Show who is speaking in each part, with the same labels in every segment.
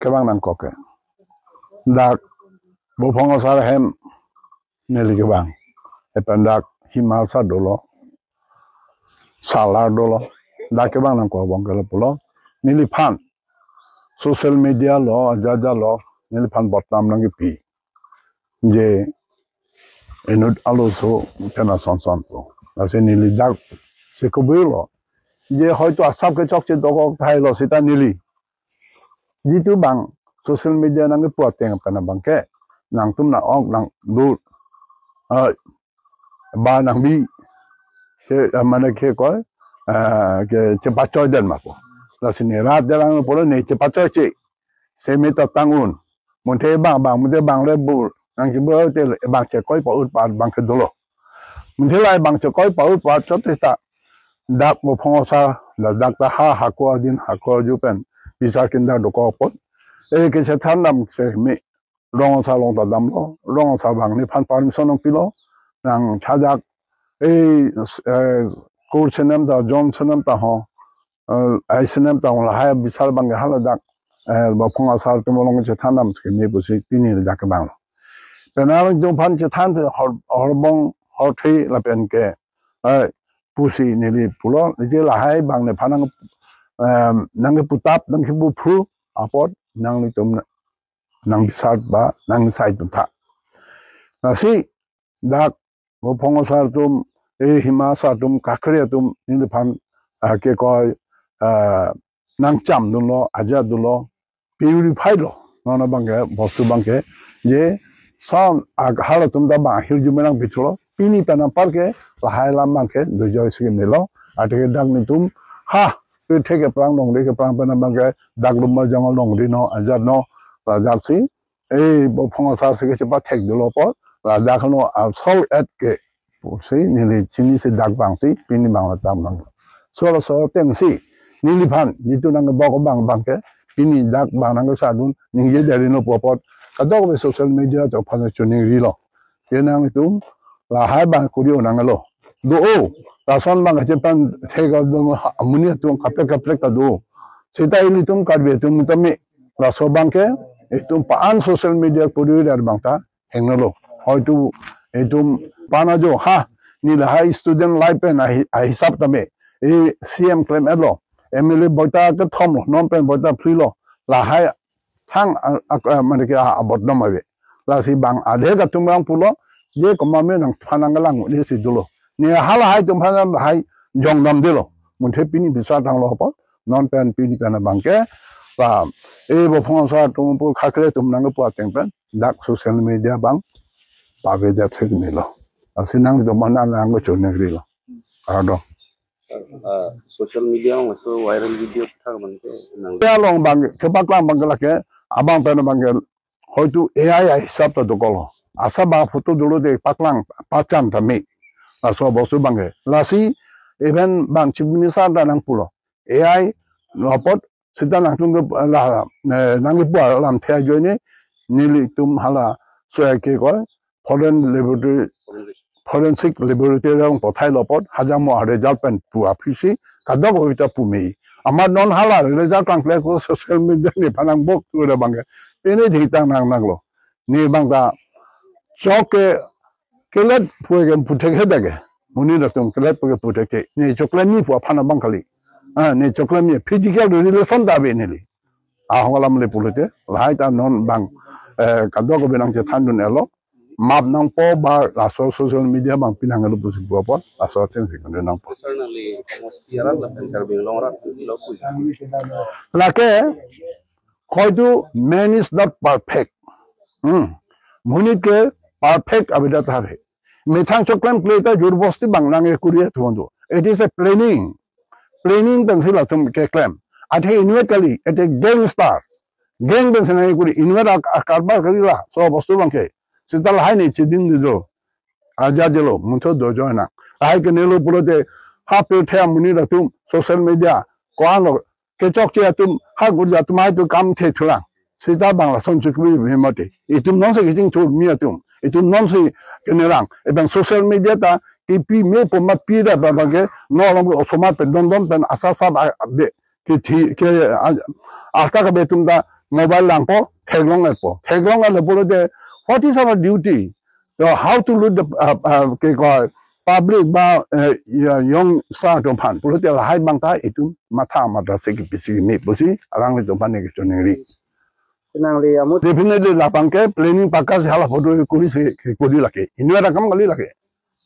Speaker 1: kebang nang koke dak bopong sar hem neli kebang ependak himasa dolo salar dolo dak kebang nang ko bongkel pulo nili pan social media lo jaja lo nili pan botnam nang pi je enut aloso pena son to ase nili dak se kobulo je hoyto asap ke chok che dogok thai lo sita nili jitu bang social media nang po teng pana bangke nang tum na ok nang du ba nang bi se mane ke ko ke cepat coy den mako la sini rat dalang polo ne cepat coy che se meta tangun monte bang monte bang le bu nang ki bo te bang che koi pa ut pa bang ke dolo monte lai bang che koi pa ut pa chot ta dak mo phongosa la dak ta ha ko din ha ko ju pen bisa kinda do ko pot e ke se than nam se mi long sa long ta dam lo long sa bang ni phan permission ong pilo nang chadak e kur senam da john senam ta ho ai senam ta la ha bisal bang hala dak ba phongosa to long che than nam se mi bu si pini dak bang penal jong phan che than hor bong hor thei la pen ke pusi nili pulo je la hai bang ne phanang nang putap nang bu phu apot nang ni tum nang bisat ba nang sai tum tha nasi dak mo phongo sar tum e hima sa tum kakre tum nili phan ke ko nang cham dun lo aja dun lo purify lo nona bangke bostu bangke je son halo tum da ba hil ju menang bichulo pini tanam parke lahai lam bangke do joy sigi melo atike dak ni tum ha pe theke prang dong de ke prang pana bangke dak lum ma jangol dong di no ajat no la dak si e bo phonga sa sigi chepa thek do lo po la dak no sol at ke si ni le chini se dak bang si pini bang la tam nang so teng si ni li phan ni tu nang bo ko bangke pini dak bang nang sa dun ni ye de no po pot kadok be social media to phan chuning ri lo ye nang tum la hai bang kurio nang lo do o la son bang che pan thega do amuni tum kaplek ta do sita ili tum karbe tum tami la so bang ke tum pan social media kurio dar bang ta heng lo hoi tu tum pana jo ha ni la high student life pen a hisab tame e cm claim elo emily boita ke thom non pen boita free lo la hai thang mane ke abot no mabe la si bang ade ka tum bang pulo je komame nang phanang lang ni si dulo ni hala hai tum phanang hai jong nam dilo mun the pini bisa thang lo po non pen pini kana bangke ba e bo phong sa tum pu khakre tum nang pu ateng pen dak social media bang pa ve dak se ni lo asinang do mana nang go chone gri lo ado
Speaker 2: social media masuk viral video thak man ke nang
Speaker 1: ya long bang chepak lang bang la ke abang pen bang hoitu ai hisab ta dokolo asa ba photo dolo de paklang pachan tami aso bosu bangge lasi even bang chimni sa da nang pulo ai lopot sita nang tung la nang pu lam thya jo ni nili tum hala so ke ko forensic laboratory rang pothai lopot hajamo result pen pu afisi kadok hoita pu me amar non hala result kang play ko social media ni phanang bok tu re bangge ene thitang nang lo ni bang ta choke kelet puege putek hedage muni da tum kelet puege putek ni chocolate ni pu phana bangkali ni chocolate ni physical relation da be ni hogalam le pulute lai ta non bang kadok be nang che thandun elo map nang po ba la social media bang pinang lu pusi po po aso ten se kan nang po
Speaker 2: personally siaran la pen karbing longra lo pu
Speaker 1: la ke khoitu man is not perfect muni ke perfect abida thabe methang choklam pleta jurbosti bangnang e kuriya thundo it is a planning pensila tum ke claim athe inwetali at a gangster gang pensina e kuri inwet akarbar karila so bostu bangke sital hai ni chidin dijo aja jelo muntho dojo na ai ke nelo pulote ha pe thya muni la tum social media kwano ke chok che tum ha gurja tumai tu kam the thula sita bangla son chukri bhimate itum non se kijing tu mi atum itum non se kenerang ebang social media ta tipi me pomat pi da bangke no long osomat pe don pen asa sa be ke thi ke alta ka be tum da mobile langpo theglong lepo de what is our duty, so how to lead the ke ko public ba young star to pan polo de hai bangta itu matha mata se ki bisi me bosi arang le to pan ke toneri
Speaker 2: Senang li amut.
Speaker 1: definitely la pangke planning pakas hala photo kuri se kodi lake inwera kam kali lake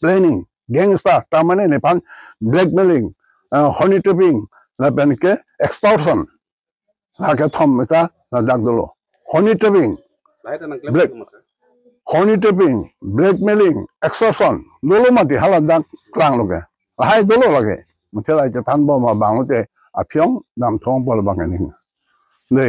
Speaker 1: planning gangster tamane ne pan blackmailing honey trapping la banke extortion la ke thom meta la dak dolo honey trapping
Speaker 2: Lain tanang klaim
Speaker 1: Black.
Speaker 2: maka.
Speaker 1: honey trapping blackmailing extortion dolo mati hala dak klang loke hai dolo lake mutela je tan bo ma bang te apyong nam thong bol bang ni le